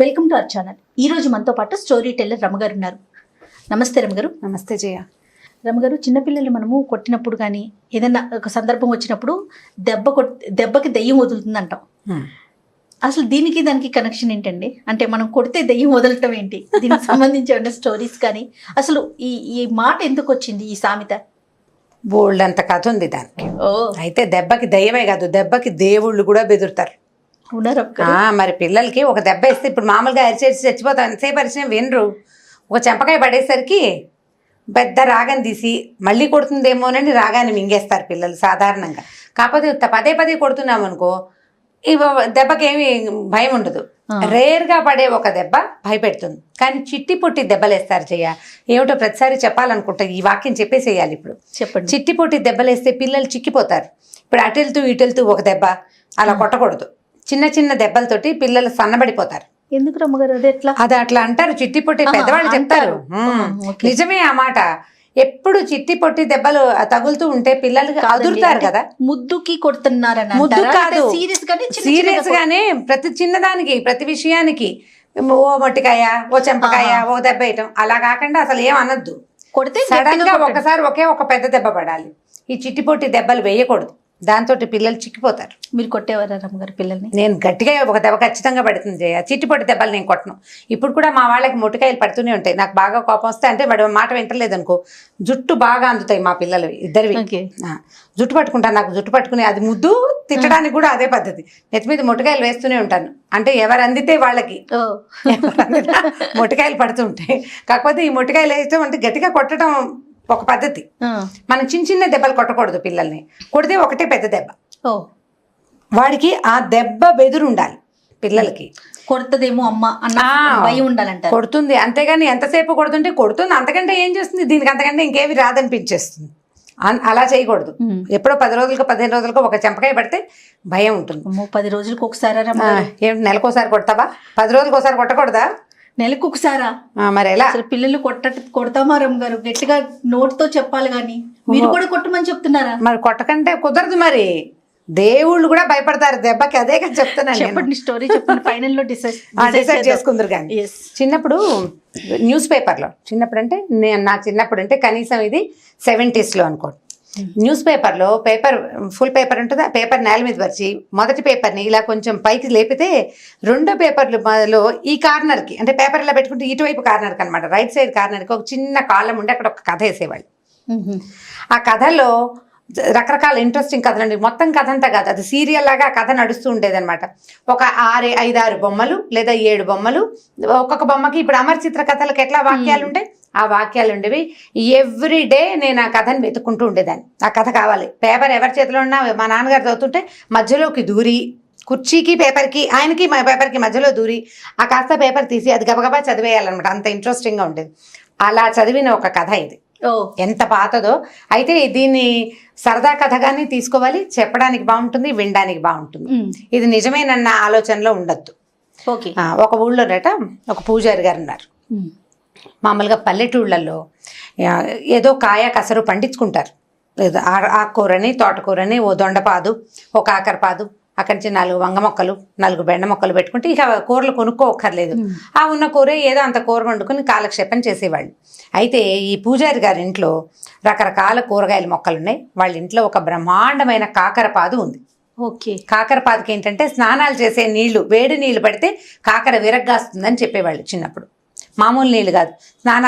Welcome to our channel. ఈ రోజు మనతో పాటు స్టోరీ టెల్లర్ రమగారు ఉన్నారు. నమస్తే రమగారు. నమస్తే జయ. రమగారు, చిన్నపిల్లలు మనము కొట్టినప్పుడు కానీ ఏదైనా ఒక సందర్భం వచ్చినప్పుడు దెబ్బకి దెయ్యం వదులుతుంది అంటాం. అసలు దీనికి దానికి కనెక్షన్ ఏంటండి? అంటే మనం కొడితే దెయ్యం వదలటం ఏంటి? దీనికి సంబంధించి ఏమైనా స్టోరీస్ కానీ అసలు ఈ మాట ఎందుకు వచ్చింది, ఈ సామెత? బోల్డ్ అంత కథ ఉంది దానికి. అయితే దెబ్బకి దయ్యమే కాదు, దెబ్బకి దేవుళ్ళు కూడా బెదురుతారు. మరి పిల్లలకి ఒక దెబ్బ ఇస్తే ఇప్పుడు మామూలుగా అరిచేసి చచ్చిపోతాం, ఎంతసేపు అరిచినా వినరు. ఒక చెంపకాయ పడేసరికి పెద్ద రాగం తీసి మళ్ళీ కొడుతుందేమోనని రాగాన్ని మింగేస్తారు పిల్లలు సాధారణంగా. కాకపోతే పదే పదే కొడుతున్నాం అనుకో, ఈ దెబ్బకి ఏమి భయం ఉండదు. రేర్గా పడే ఒక దెబ్బ భయపెడుతుంది. కానీ చిట్టి పొట్టి దెబ్బలేస్తారు జయ. ఏమిటో ప్రతిసారి చెప్పాలనుకుంటా, ఈ వాక్యం చెప్పేసేయాలి ఇప్పుడు. చెప్పండి. చిట్టి పొట్టి దెబ్బలేస్తే పిల్లలు చిక్కిపోతారు. ఇప్పుడు అటెళ్తూ ఇటెళ్తూ ఒక దెబ్బ అలా కొట్టకూడదు. చిన్న చిన్న దెబ్బలతోటి పిల్లలు సన్నబడిపోతారు. ఎందుకు రమ్మగారు? అది అట్లా అంటారు, చిట్టి పొట్టి పెద్దవాళ్ళు చెప్తారు. నిజమే ఆ మాట. ఎప్పుడు చిట్టి పొట్టి దెబ్బలు తగులుతూ ఉంటే పిల్లలకి అదురుతారు కదా. ముద్దుకి కొడుతున్నారని ముద్దు కాదు, సీరియస్ గానే ప్రతి చిన్నదానికి ప్రతి విషయానికి ఓ మొట్టికాయ, ఓ చెంపకాయ, ఓ దెబ్బ వేయటం అలా కాకుండా అసలు ఏం అనొద్దు. కొడితే సడన్ గా ఒకసారి ఒక పెద్ద దెబ్బ పడాలి. ఈ చిట్టి పొట్టి దెబ్బలు వేయకూడదు, దాంతో పిల్లలు చిక్కిపోతారు. మీరు కొట్టేవారా రమ్మగారు పిల్లల్ని? నేను గట్టిగా ఒక దెబ్బ ఖచ్చితంగా పడుతుంది జయ. చిట్టిపొట్టి దెబ్బలు నేను కొట్టను. ఇప్పుడు కూడా మా వాళ్ళకి మొట్టికాయలు పడుతూనే ఉంటాయి. నాకు బాగా కోపం వస్తే, అంటే వాడు మాట వింటలేదు అనుకో, జుట్టు బాగా అందుతాయి మా పిల్లలు ఇద్దరివి. జుట్టు పట్టుకుంటాను, నాకు జుట్టు పట్టుకుని అది ముద్దు తిట్టడానికి కూడా అదే పద్ధతి. నెత్తి మీద మొట్టికాయలు వేస్తూనే ఉంటాను. అంటే ఎవరు అందితే వాళ్ళకి మొట్టికాయలు పడుతూ ఉంటాయి. కాకపోతే ఈ మొట్టికాయలు వేయటం అంటే గట్టిగా కొట్టడం ఒక పద్ధతి. మనం చిన్న చిన్న దెబ్బలు కొట్టకూడదు పిల్లల్ని. కొడితే ఒకటే పెద్ద దెబ్బ. వాడికి ఆ దెబ్బ బెదురు ఉండాలి పిల్లలకి. కొడుతుందేమో అమ్మ అన్న భయం ఉండాలంట. కొడుతుంది, అంతేగాని ఎంతసేపు కొడుతుంటే కొడుతుంది, అంతకంటే ఏం చేస్తుంది, దీనికి అంతకంటే ఇంకేమి రాదనిపించేస్తుంది. అలా చేయకూడదు. ఎప్పుడో 10 రోజులకు 15 రోజులకు ఒక చెంపకాయ పడితే భయం ఉంటుంది. 10 రోజులకు ఒకసారి ఏమిటి నెలకోసారి కొడతావా? 10 రోజులకు ఒకసారి కొట్టకూడదా? నెలకు ఒకసారా? మరి ఎలా? పిల్లలు కొడతామా రమ్మగారు? గట్టిగా నోట్తో చెప్పాలి గాని మీరు కూడా కొట్టమని చెప్తున్నారా? మరి కొట్టకంటే కుదరదు. మరి దేవుళ్ళు కూడా భయపడతారు దెబ్బకి. అదే కానీ చెప్తున్నాను. చెప్పండి, స్టోరీ చెప్పండి. ఫైనల్ లో డిసైడ్ చేసుకుందరు. కానీ చిన్నప్పుడు న్యూస్ పేపర్లో, చిన్నప్పుడు అంటే నా చిన్నప్పుడు అంటే కనీసం ఇది 70s లో అనుకోండి, న్యూస్ పేపర్లో ఫుల్ పేపర్ ఉంటుంది. ఆ పేపర్ నేల మీద పరిచి మొదటి పేపర్ని ఇలా కొంచెం పైకి లేపితే రెండో పేపర్లో ఈ కార్నర్కి, అంటే పేపర్ ఇలా పెట్టుకుంటే ఇటువైపు కార్నర్కి అనమాట, రైట్ సైడ్ కార్నర్కి ఒక చిన్న కాలం ఉండి అక్కడ ఒక కథ వేసేవాళ్ళు. ఆ కథలో రకరకాల ఇంట్రెస్టింగ్ కథలు అండి. మొత్తం కథ అంతా కాదు, అది సీరియల్ లాగా కథ నడుస్తూ ఉండేదన్నమాట. ఒక 5-6 బొమ్మలు లేదా 7 బొమ్మలు, ఒక్కొక్క బొమ్మకి ఇప్పుడు అమర్ చిత్ర కథలకు ఎట్లా వాక్యాలు ఉంటాయి, ఆ వాక్యాలు ఉండేవి. ఎవ్రీ డే నేను ఆ కథను వెతుక్కుంటూ ఉండేదాన్ని. ఆ కథ కావాలి. పేపర్ ఎవరి చేతిలో ఉన్నా మా నాన్నగారు చదువుతుంటే మధ్యలోకి దూరి, కుర్చీకి పేపర్కి, ఆయనకి మా పేపర్కి మధ్యలో దూరి ఆ కాస్త పేపర్ తీసి అది గబగబా చదివేయాలన్నమాట. అంత ఇంట్రెస్టింగ్గా ఉండేది. అలా చదివిన ఒక కథ ఇది. ఎంత పాతదో. అయితే దీన్ని సరదా కథగానే తీసుకోవాలి, చెప్పడానికి బాగుంటుంది, వినడానికి బాగుంటుంది. ఇది నిజమేనన్న ఆలోచనలో ఉండద్దు. ఒక ఊళ్ళోనట ఒక పూజారి గారు ఉన్నారు. మామూలుగా పల్లెటూళ్ళల్లో ఏదో కాయ కసరు పండించుకుంటారు. ఆకుకూరని, తోటకూరని, ఓ దొండపాదు, ఓ కాకరపాదు, అక్కడి నుంచి 4 వంగ మొక్కలు, 4 బెండ మొక్కలు పెట్టుకుంటే ఇక కూరలు కొనుక్కోక్కర్లేదు. ఆ ఉన్న కూర ఏదో అంత కూర వండుకుని కాలక్షేపం చేసేవాళ్ళు. అయితే ఈ పూజారి గారి ఇంట్లో రకరకాల కూరగాయల మొక్కలు ఉన్నాయి. వాళ్ళ ఇంట్లో ఒక బ్రహ్మాండమైన కాకరపాదు ఉంది. కాకరపాదుకి ఏంటంటే స్నానాలు చేసే నీళ్లు, వేడి నీళ్లు పడితే కాకర విరగ్గాస్తుందని చెప్పేవాళ్ళు చిన్నప్పుడు. మామూలు నీళ్ళు కాదు,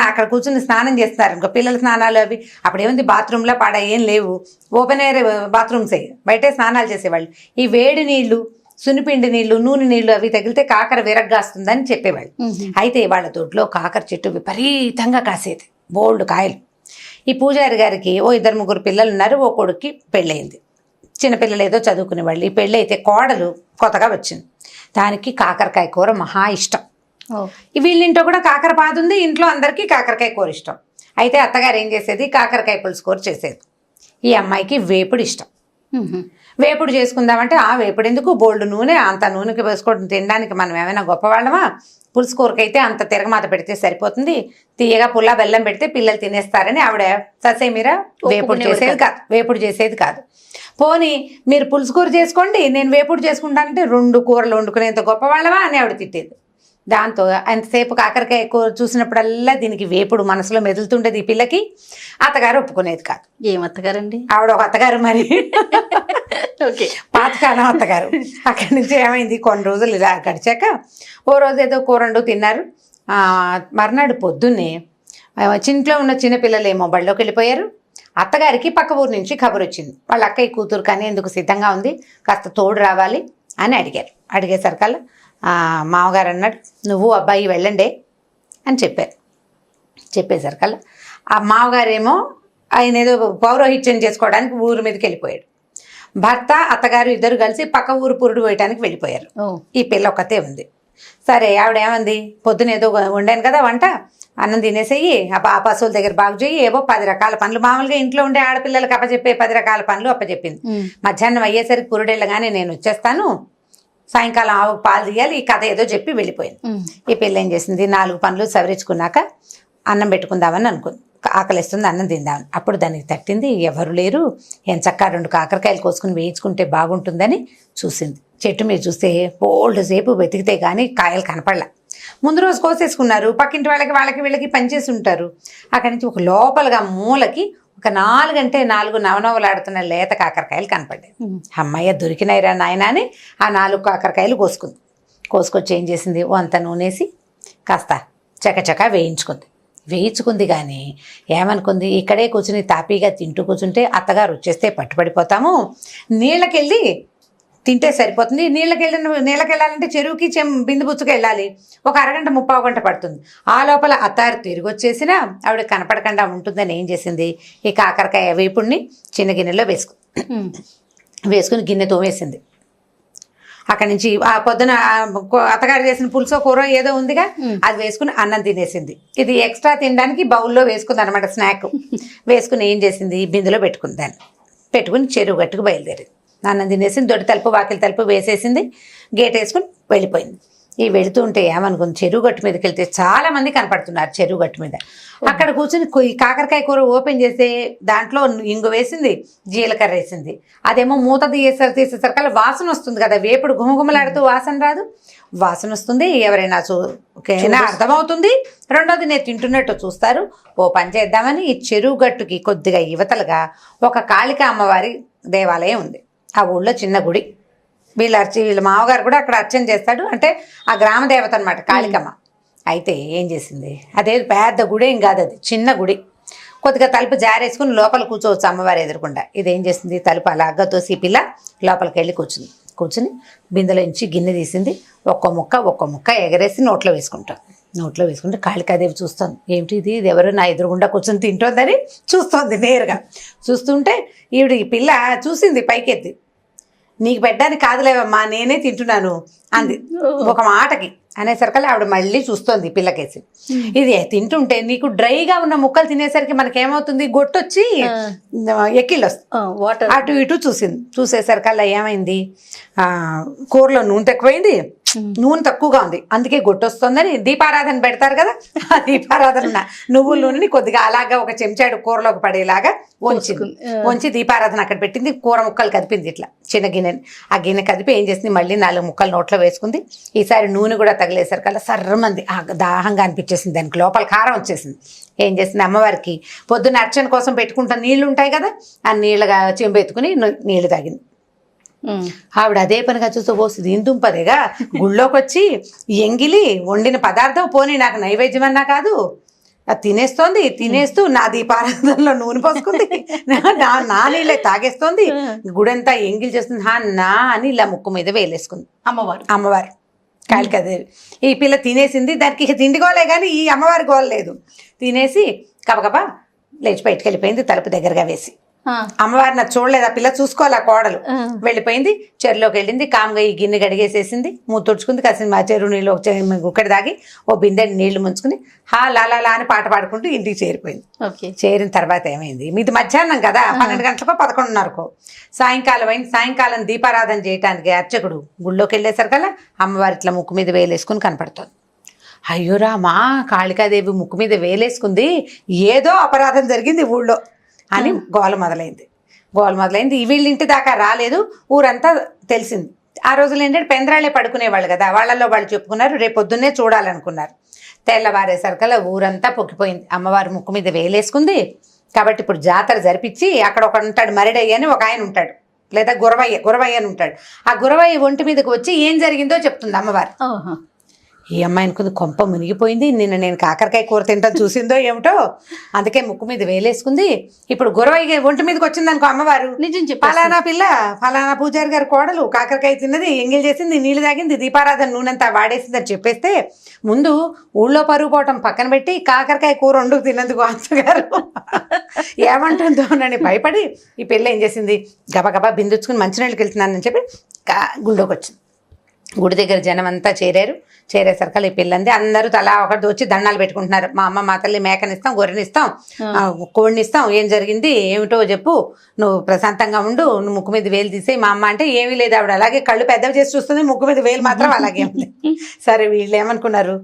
అక్కడ కూర్చుని స్నానం చేస్తారు ఇంకో పిల్లల స్నానాలు అవి. అప్పుడు ఏముంది, బాత్రూంలో పాడ ఏం లేవు, ఓపెన్ ఎయిర్ బాత్రూమ్సే, బయటే స్నానాలు చేసేవాళ్ళు. ఈ వేడి నీళ్లు, సునిపిండి నీళ్లు, నూనె నీళ్లు అవి తగిలితే కాకర విరగ్గాస్తుందని చెప్పేవాళ్ళు. అయితే వాళ్ళ దొడ్లో కాకర చెట్టు విపరీతంగా కాసేది, బోల్డ్ కాయలు. ఈ పూజారి గారికి ఓ 2-3 పిల్లలు ఉన్నారు. ఓ కొడుక్కి పెళ్ళయింది. చిన్నపిల్లలు ఏదో చదువుకునేవాళ్ళు. ఈ పెళ్ళి అయితే కోడలు కొత్తగా వచ్చింది. దానికి కాకరకాయ కూర మహా ఇష్టం. వీళ్ళింట్లో కూడా కాకరపాదు ఉంది, ఇంట్లో అందరికీ కాకరకాయ కూర ఇష్టం. అయితే అత్తగారు ఏం చేసేది, కాకరకాయ పులుసు కూర చేసేది. ఈ అమ్మాయికి వేపుడు ఇష్టం. వేపుడు చేసుకుందామంటే ఆ వేపుడు ఎందుకు, బోల్డ్ నూనె, అంత నూనెకి వేసుకోవడం తినడానికి మనం ఏమైనా గొప్పవాళ్ళమా? పులుసు కూరకైతే అంత తిరగమాత పెడితే సరిపోతుంది, తీయగా పుల్ల బెల్లం పెడితే పిల్లలు తినేస్తారని ఆవిడ ససేమిరా వేపుడు చేసేది కాదు. పోనీ మీరు పులుసు కూర చేసుకోండి, నేను వేపుడు చేసుకుంటానంటే 2 కూరలు వండుకునేంత గొప్పవాళ్ళమా అని ఆవిడ తిట్టేది. దాంతో ఎంతసేపు కాకరకాయ కూర చూసినప్పుడల్లా దీనికి వేపుడు మనసులో మెదులుతుండేది. ఈ పిల్లకి అత్తగారు ఒప్పుకునేది కాదు. ఏం అత్తగారండి? ఆవిడ ఒక అత్తగారు మరి ఓకే, పాతకాలం అత్తగారు. అక్కడి నుంచి ఏమైంది, కొన్ని రోజులు ఇలా గడిచాక ఓ రోజు ఏదో కూరండు తిన్నారు. మర్నాడు పొద్దున్నే ఇంట్లో ఉన్న చిన్నపిల్లలేమో బళ్ళోకి వెళ్ళిపోయారు. అత్తగారికి పక్క ఊరు నుంచి కబురు వచ్చింది, వాళ్ళ అక్కయ్య కూతురు కానీ ఎందుకు సిద్ధంగా ఉంది, కాస్త తోడు రావాలి అని అడిగారు. అడిగేసరికల్లా మామగారు అన్నాడు, నువ్వు అబ్బాయి వెళ్ళండి అని చెప్పారు. చెప్పేసరికల్లా ఆ మామగారేమో ఆయన ఏదో పౌరోహిత్యం చేసుకోవడానికి ఊరి మీదకి వెళ్ళిపోయాడు. భర్త అత్తగారు ఇద్దరు కలిసి పక్క ఊరు పురుడు వేయడానికి వెళ్ళిపోయారు. ఈ పిల్ల ఒక్కతే ఉంది. సరే ఆవిడ ఏమంది, పొద్దున ఏదో వండాను కదా వంట, అన్నం తినేసేయి, ఆ పశువుల దగ్గర బాగు చేయి, ఏవో 10 రకాల పనులు, మామూలుగా ఇంట్లో ఉండే ఆడపిల్లలకి అప్పచెప్పే 10 రకాల పనులు అప్పచెప్పింది. మధ్యాహ్నం అయ్యేసరికి పురుడెళ్ళగానే నేను వచ్చేస్తాను, సాయంకాలం ఆవుకు పాలు తీయాలి, ఈ కథ ఏదో చెప్పి వెళ్ళిపోయింది. ఈ పిల్ల ఏం చేసింది, 4 పనులు సవరించుకున్నాక అన్నం పెట్టుకుందామని అనుకుంది. ఆకలిస్తుంది, అన్నం తిందామని. అప్పుడు దానికి తట్టింది, ఎవరు లేరు, ఎంచక్కా 2 కాకరకాయలు కోసుకుని వేయించుకుంటే బాగుంటుందని చూసింది. చెట్టు మీద చూస్తే బోల్డ్ సేపు వెతికితే కానీ కాయలు కనపడలా. ముందు రోజు కోసేసుకున్నారు, పక్కింటి వాళ్ళకి వీళ్ళకి పనిచేసి ఉంటారు. అక్కడి నుంచి ఒక లోపలగా మూలకి ఒక 4 అంటే 4 నవనవలాడుతున్న లేత కాకరకాయలు కనపడ్డాయి. అమ్మయ్య దొరికినాయిరా నాయన అని ఆ 4 కాకరకాయలు కోసుకొచ్చి ఏం చేసింది, అంత నూనెసి కాస్త చకచకా వేయించుకుంది. కానీ ఏమనుకుంది, ఇక్కడే కూర్చుని తాపీగా తింటూ కూర్చుంటే అత్తగారు వచ్చేస్తే పట్టుబడిపోతాము, నీళ్ళకెళ్ళి తింటే సరిపోతుంది. నీళ్ళకెళ్ళాలంటే చెరువుకి బిందు బుచ్చుకు వెళ్ళాలి, ఒక అరగంట 30 గంట పడుతుంది. ఆ లోపల అత్తారు తిరిగి వచ్చేసినా ఆవిడ కనపడకుండా ఉంటుందని ఏం చేసింది, ఈ కాకరకాయ వేపుడిని చిన్న గిన్నెలో వేసుకుని గిన్నె తోమేసింది. అక్కడి నుంచి ఆ పొద్దున అత్తగారు చేసిన పులుసో కూర ఏదో ఉందిగా, అది వేసుకుని అన్నం తినేసింది. ఇది ఎక్స్ట్రా తినడానికి బౌల్లో వేసుకుంది అనమాట, స్నాక్ వేసుకుని ఏం చేసింది, బిందులో పెట్టుకుని చెరువు గట్టుకు బయలుదేరింది. అన్నం తినేసింది, దొడ్డి తలుపు వాకిలి తలుపు వేసేసింది, గేట్ వేసుకుని వెళ్ళిపోయింది. ఈ వెళుతూ ఉంటే ఏమనుకుంది, చెరువు గట్టు మీదకి వెళ్తే చాలా మంది కనపడుతున్నారు. చెరువు గట్టు మీద అక్కడ కూర్చొని కాకరకాయ కూర ఓపెన్ చేస్తే దాంట్లో ఇంగు వేసింది, జీలకర్ర వేసింది. అదేమో మూత తీసేసరికల్లా వాసన వస్తుంది కదా, వేపుడు గుమగుమలాడుతూ వాసన రాదు, వాసన వస్తుంది. ఎవరైనా అర్థమవుతుంది. రెండోది నేను తింటున్నట్టు చూస్తారు. ఓ పని చేద్దామని ఈ చెరువు గట్టుకి కొద్దిగా యువతలుగా ఒక కాళికా అమ్మవారి దేవాలయం ఉంది. ఆ ఊళ్ళో చిన్న గుడి, వీళ్ళ మామగారు కూడా అక్కడ అర్చన చేస్తాడు, అంటే ఆ గ్రామ దేవత అనమాట కాళికమ్మ. అయితే ఏం చేసింది, అదే పెద్ద గుడి ఏం కాదు, అది చిన్న గుడి. కొద్దిగా తలుపు జారేసుకుని లోపల కూర్చోవచ్చు అమ్మవారు ఎదురకుండా. ఇదేం చేసింది, తలుపు అలాగా తోసి పిల్ల లోపలికి వెళ్ళి కూర్చుని బిందెలో నుంచి గిన్నె తీసింది, ఒక్క ముక్క ఎగరేసి నోట్లో వేసుకుంటే కాళికాదేవి చూస్తుంది. ఏమిటి ఇది ఎవరు నా ఎదురుగుండా కూర్చొని తింటోందని చూస్తోంది నేరుగా. చూస్తుంటే ఈవిడ ఈ పిల్ల చూసింది పైకెత్తి, నీకు పెట్టడానికి కాదులేవమ్మా నేనే తింటున్నాను అంది ఒక మాటకి. అనేసరికల్లా ఆవిడ మళ్ళీ చూస్తోంది పిల్లకేసి. ఇది తింటుంటే నీకు డ్రైగా ఉన్న ముక్కలు తినేసరికి మనకేమవుతుంది, గొట్టొచ్చి ఎక్కిళ్ళు వస్తుంది. అటు ఇటు చూసేసరికల్లా ఏమైంది, కూరలో నూనె తక్కువైంది, నూనె తక్కువగా ఉంది, అందుకే గొట్టొస్తుందని దీపారాధన పెడతారు కదా, ఆ దీపారాధన నువ్వుల నూనెని కొద్దిగా అలాగా ఒక చెంచాడు కూరలోకి పడేలాగా వంచి దీపారాధన అక్కడ పెట్టింది. కూర ముక్కలు కదిపింది ఇట్లా చిన్న గిన్నెని. ఆ గిన్నె కదిపి ఏం చేసింది, మళ్ళీ 4 ముక్కలు నోట్లో వేసుకుంది. ఈసారి నూనె కూడా తగిలేసరికల్లా సర్రమంది దాహంగా అనిపించేసింది, దానికి లోపల కారం వచ్చేసింది. ఏం చేసింది, అమ్మవారికి పొద్దున్న అర్చన కోసం పెట్టుకుంటా నీళ్లు ఉంటాయి కదా, ఆ నీళ్ళగా చెంబెత్తుకుని నీళ్లు తాగింది. ఆవిడ అదే పనిగా చూస్తూ పోస్తుంది. ఇందుంపదేగా గుళ్ళోకి వచ్చి ఎంగిలి వండిన పదార్థం పోనీ నాకు నైవేద్యం కాదు, తినేస్తూ నా దీపారాధనలో నూనె పోసుకుంది, నా నీళ్ళే తాగేస్తోంది, గుడంతా ఎంగిలి చేస్తుంది నా అని ఇలా ముక్కు మీద వేలేసుకుంది అమ్మవారు కాళికాదేవి. ఈ పిల్ల తినేసింది, దానికి ఇక తిండి గోలే కానీ ఈ అమ్మవారి గోల లేదు. తినేసి కబకబా లేచి బయటకు వెళ్ళిపోయింది, తలుపు దగ్గరగా వేసి. అమ్మవారిని అది చూడలేదు, ఆ పిల్ల చూసుకోవాలి, ఆ కోడలు వెళ్ళిపోయింది. చెరువులోకి వెళ్ళింది, కామ్గా ఈ గిన్నె గడిగేసేసింది, మూత తుడుచుకుంది. కాసిన మా చెరువు నీళ్ళు ఒకటి దాగి ఓ బిందె నీళ్లు ముంచుకుని లాలా అని పాట పాడుకుంటూ ఇంటికి చేరిపోయింది. చేరిన తర్వాత ఏమైంది, మీది మధ్యాహ్నం కదా, 12 గంటలకో 11:30కో సాయంకాలం అయింది. సాయంకాలం దీపారాధన చేయడానికి అర్చకుడు గుళ్ళోకి వెళ్ళేసరికల్లా అమ్మవారి ఇట్లా ముక్కు మీద వేలేసుకుని కనపడుతుంది. అయ్యోరా మా కాళికాదేవి ముక్కు మీద వేలేసుకుంది, ఏదో అపరాధం జరిగింది ఊళ్ళో అని గోల మొదలైంది. వీళ్ళ ఇంటి దాకా రాలేదు, ఊరంతా తెలిసింది. ఆ రోజులు ఏంటంటే పెందరాళ్ళే పడుకునేవాళ్ళు కదా, వాళ్ళల్లో వాళ్ళు చెప్పుకున్నారు రేపు పొద్దున్నే చూడాలనుకున్నారు. తెల్లవారేసరికల్లా ఊరంతా పొక్కిపోయింది. అమ్మవారు ముక్కు మీద వేలేసుకుంది కాబట్టి ఇప్పుడు జాతర జరిపించి అక్కడ ఒక ఉంటాడు మరిడయ్య అని ఒక ఆయన ఉంటాడు, లేదా గురవయ్య అని ఉంటాడు. ఆ గురవయ్య ఒంటి మీదకి వచ్చి ఏం జరిగిందో చెప్తుంది అమ్మవారు. ఈ అమ్మాయి అనుకుంది కొంప మునిగిపోయింది, నిన్న నేను కాకరకాయ కూర తింటాను చూసిందో ఏమిటో, అందుకే ముక్కు మీద వేలేసుకుంది. ఇప్పుడు గురవయ్య ఒంటి మీదకి వచ్చింది అనుకో అమ్మవారు, నిజం చెప్పి ఫలానా పిల్ల ఫలానా పూజారి గారి కోడలు కాకరకాయ తిన్నది, ఎంగిల్ చేసింది, నీళ్ళు తాగింది, దీపారాధన నూనెంతా వాడేసింది అని చెప్పేస్తే ముందు ఊళ్ళో పరుగు పోవటం పక్కన పెట్టి కాకరకాయ కూర వండుకు తిన్నందుకు అత్తగారు ఏమంటుందో అని భయపడి ఈ పిల్ల ఏం చేసింది, గబగబా బిందుచ్చుకుని మంచినీళ్ళకి వెళ్తున్నానని చెప్పి గుళ్ళోకి వచ్చింది. గుడి దగ్గర జనం అంతా చేరేసరికి ఈ పిల్లంది అందరూ తలా ఒకటి వచ్చి దండాలు పెట్టుకుంటున్నారు. మా అమ్మ మా తల్లి మేకనిస్తాం, గొర్రెనిస్తాం, కోడినిస్తాం, ఏం జరిగింది ఏమిటో చెప్పు, నువ్వు ప్రశాంతంగా ఉండు, నువ్వు ముక్కు మీద వేలు తీసేయి మా అమ్మ అంటే ఏమీ లేదు, ఆవిడ అలాగే కళ్ళు పెద్దవి చేసి చూస్తుంది, ముక్కు మీద వేలు మాత్రం అలాగే ఉంది. సరే వీళ్ళు ఏమనుకున్నారు,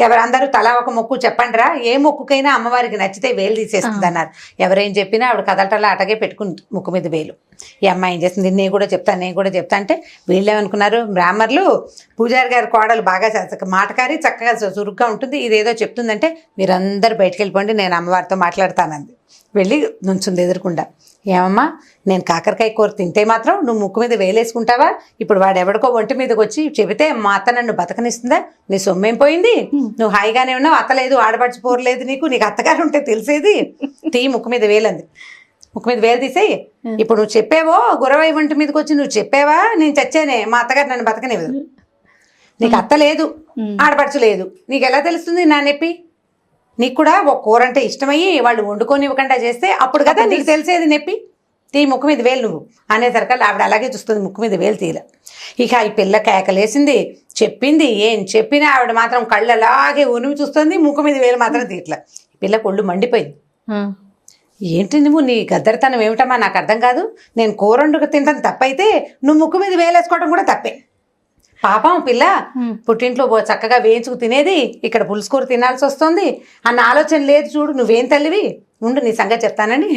ఎవరందరూ తలా ఒక మొక్కు చెప్పండిరా, ఏ మొక్కుకైనా అమ్మవారికి నచ్చితే వేలు తీసేస్తుంది అన్నారు. ఎవరేం చెప్పినా ఆవిడ కదలటలా అటగే పెట్టుకుంది ముక్కు మీద వేలు. ఈ అమ్మాయి ఏం చేస్తుంది, నేను కూడా చెప్తా అంటే వీళ్ళు ఏమనుకున్నారు, బ్రాహ్మర్లు పూజారి గారి కోడలు బాగా మాటకారి చక్కగా చురుగ్గా ఉంటుంది, ఇదేదో చెప్తుందంటే మీరందరూ బయటికి వెళ్ళిపోండి నేను అమ్మవారితో మాట్లాడతానంది. వెళ్ళి నుంచుంది ఎదురుకుండా. ఏమమ్మా నేను కాకరకాయ కూర తింటే మాత్రం నువ్వు ముక్కు మీద వేలేసుకుంటావా, ఇప్పుడు వాడు ఎవడికో ఒంటి మీదకి వచ్చి చెబితే మా అత్త నన్ను బతకనిస్తుందా, నీ సొమ్మేం పోయింది, నువ్వు హాయిగానే ఉన్నావు, అత్తలేదు ఆడపడిచిపోరలేదు, నీకు అత్తగారు ఉంటే తెలిసేది, తీ ముక్కు మీద వేలంది. ముక్కు మీద వేలు తీసేయి, ఇప్పుడు నువ్వు చెప్పేవో గురవై ఒంటి మీదకి వచ్చి నువ్వు చెప్పావా నేను చచ్చానే, మా అత్తగారు నన్ను బతకనివ్వదు, నీకు అత్త లేదు ఆడపడుచు లేదు, నీకు ఎలా తెలుస్తుంది నా నొప్పి, నీకు కూడా ఒక కూర అంటే ఇష్టమయ్యి వాళ్ళు వండుకొని ఇవ్వకుండా చేస్తే అప్పుడు కదా నీకు తెలిసేది నొప్పి, తీ ముక్కు మీద వేలు నువ్వు అనేసరికల్లా ఆవిడ అలాగే చూస్తుంది, ముక్కు మీద వేలు తీల. ఇక ఈ పిల్ల కేకలేసింది, చెప్పింది, ఏం చెప్పినా ఆవిడ మాత్రం కళ్ళు అలాగే ఉనిమి చూస్తుంది, ముక్కు మీద వేలు మాత్రం తీట్లా. పిల్ల ఒళ్ళు మండిపోయింది. ఏంటి నువ్వు నీ గద్దరితనం ఏమిటమ్మా నాకు అర్థం కాదు, నేను కూర వండుకు తింటాను తప్పైతే నువ్వు ముక్కు మీద వేలేసుకోవడం కూడా తప్పే, పాపం పిల్ల పుట్టింట్లో చక్కగా వేయించుకు తినేది, ఇక్కడ పులుసు కూర తినాల్సి వస్తుంది అన్న ఆలోచన లేదు చూడు, నువ్వేం తల్లివి, ఉండు నీ సంగతి చెప్తానని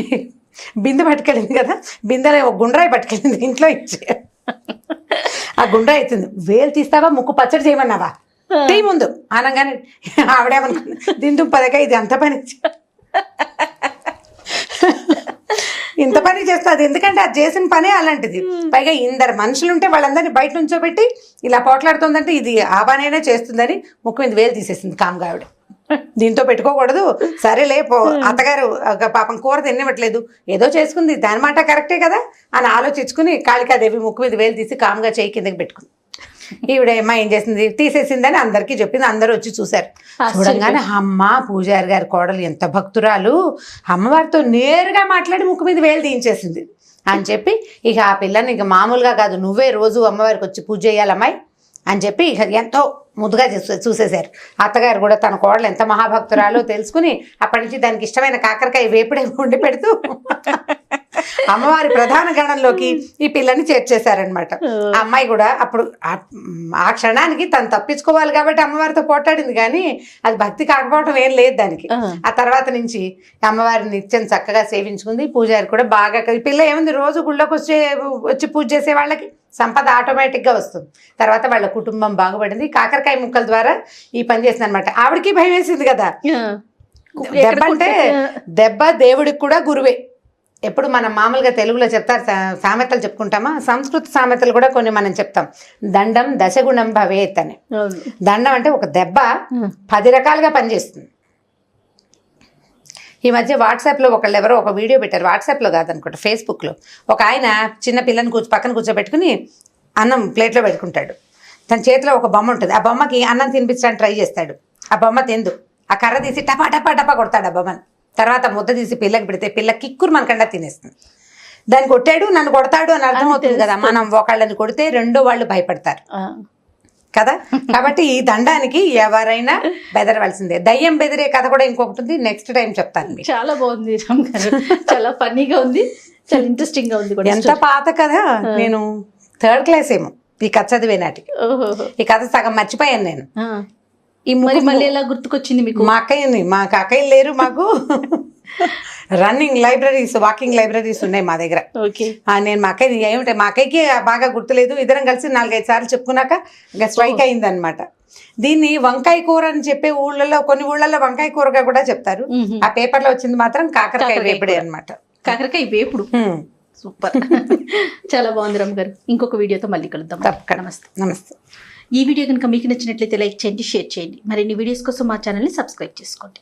బిందె పట్టుకెళ్ళింది కదా, బిందెలో ఒక గుండ్రాయి పట్టుకెళ్ళింది ఇంట్లో ఇచ్చి, ఆ గుండ్రాయి అవుతుంది, వేలు తీస్తావా ముక్కు పచ్చడి చేయమన్నావా తీ ముందు అనగానే ఆవిడేమనుకున్నా దీంతో పదక ఇది అంత పని ఇంత పని చేస్తుంది, ఎందుకంటే అది చేసిన పనే అలాంటిది, పైగా ఇందరు మనుషులు ఉంటే వాళ్ళందరినీ బయట నుంచోబెట్టి ఇలా పోట్లాడుతుందంటే ఇది ఆ పనైనా చేస్తుందని ముక్కు మీద వేలు తీసేసింది కామ్గా ఆవిడ. దీంతో పెట్టుకోకూడదు, సరేలే అత్తగారు పాపం కూర తినివ్వట్లేదు ఏదో చేసుకుంది దాని మాట కరెక్టే కదా అని ఆలోచించుకుని కాళికాదేవి ముక్కు మీద వేలు తీసి కామ్గా చేయి కిందకి పెట్టుకుంది. ఈవిడ అమ్మ ఏం చేసింది, తీసేసిందని అందరికీ చెప్పింది, అందరూ వచ్చి చూశారు. చూడంగానే అమ్మ పూజారి గారి కోడలు ఎంత భక్తురాలు, అమ్మవారితో నేరుగా మాట్లాడి ముక్కు మీద వేలు తీయించేసింది అని చెప్పి ఇక ఆ పిల్లని ఇక మామూలుగా కాదు నువ్వే రోజు అమ్మవారికి వచ్చి పూజ చేయాలి అమ్మాయి అని చెప్పి ఇక ఎంతో ముద్దుగా చూసేశారు. అత్తగారు కూడా తన కోడలు ఎంత మహాభక్తురాలో తెలుసుకుని అప్పటి నుంచి దానికి ఇష్టమైన కాకరకాయ వేపుడే వండి పెడుతూ అమ్మవారి ప్రధాన గణంలోకి ఈ పిల్లని చేర్చేశారనమాట. ఆ అమ్మాయి కూడా అప్పుడు ఆ క్షణానికి తను తప్పించుకోవాలి కాబట్టి అమ్మవారితో పోట్లాడింది, కానీ అది భక్తి కాకపోవడం ఏం లేదు దానికి. ఆ తర్వాత నుంచి అమ్మవారిని నిత్యం చక్కగా సేవించుకుంది. పూజారి కూడా బాగా ఈ పిల్ల ఏముంది రోజు గుళ్ళోకి వచ్చి పూజ చేసే వాళ్ళకి సంపద ఆటోమేటిక్గా వస్తుంది. తర్వాత వాళ్ళ కుటుంబం బాగుపడింది. కాకరకాయ ముక్కల ద్వారా ఈ పని చేసింది అనమాట. ఆవిడకి భయం వేసింది కదా, దెబ్బ అంటే దెబ్బ దేవుడికి కూడా గురువే. ఎప్పుడు మనం మామూలుగా తెలుగులో చెప్తారు సామెతలు చెప్పుకుంటామా, సంస్కృత సామెతలు కూడా కొన్ని మనం చెప్తాం. దండం దశగుణం భవేత్ అని. దండం అంటే ఒక దెబ్బ 10 రకాలుగా పనిచేస్తుంది. ఈ మధ్య వాట్సాప్లో ఎవరో ఒక వీడియో పెట్టారు, వాట్సాప్లో కాదనుకుంటా ఫేస్బుక్లో. ఒక ఆయన చిన్న పిల్లని పక్కన కూర్చోబెట్టుకుని అన్నం ప్లేట్లో పెట్టుకుంటాడు. తన చేతిలో ఒక బొమ్మ ఉంటుంది, ఆ బొమ్మకి అన్నం తినిపించడానికి ట్రై చేస్తాడు. ఆ బొమ్మ తిందు, ఆ కర్ర తీసి టపా టపా టపా కొడతాడు ఆ బొమ్మని. తర్వాత ముద్ద తీసి పిల్లకి పెడితే పిల్ల కిక్కురు మనకండా తినేస్తుంది. దాన్ని కొట్టాడు నన్ను కొడతాడు అని అర్థమవుతుంది కదా. మనం ఒకళ్ళని కొడితే రెండో వాళ్ళు భయపడతారు కదా. కాబట్టి ఈ దండానికి ఎవరైనా బెదరవలసిందే. దయ్యం బెదిరే కథ కూడా ఇంకొకటి ఉంది, నెక్స్ట్ టైం చెప్తాను. చాలా బాగుంది రామ్ గారు, చాలా ఫన్నీగా ఉంది, చాలా ఇంట్రెస్టింగ్ గా ఉంది కూడా. ఎంత పాత కథ, నేను 3rd క్లాస్ ఏమో ఈ కథ చదివే నాటికి. ఈ కథ సగం మర్చిపోయాను నేను. ఈ మళ్ళీ ఎలా గుర్తుకొచ్చింది మీకు? మా అక్కయ్యని, మాకు అక్కయ్యలు లేరు మాకు. రన్నింగ్ లైబ్రరీస్, వాకింగ్ లైబ్రరీస్ ఉన్నాయి మా దగ్గర. ఓకే. నేను మా అక్కయ్య ఏమిటంటే మా అక్కయ్యకి బాగా గుర్తులేదు, ఇద్దరం కలిసి 4-5 సార్లు చెప్పుకున్నాక ఇంకా స్ట్రైక్ అయిందనమాట. దీన్ని వంకాయ కూర అని చెప్పే ఊళ్ళలో, కొన్ని ఊళ్ళలో వంకాయ కూరగా కూడా చెప్తారు. ఆ పేపర్లో వచ్చింది మాత్రం కాకరకాయ వేపుడే అనమాట. కాకరకాయ వేపుడు. సూపర్. చాలా బాగుంది రమ్మ గారు. ఇంకొక వీడియోతో మళ్ళీ కలుద్దాం. నమస్తే. నమస్తే. ఈ వీడియో కనుక మీకు నచ్చినట్లయితే లైక్ చేయండి, షేర్ చేయండి. మరిన్ని వీడియోస్ కోసం మా ఛానల్ని సబ్స్క్రైబ్ చేసుకోండి.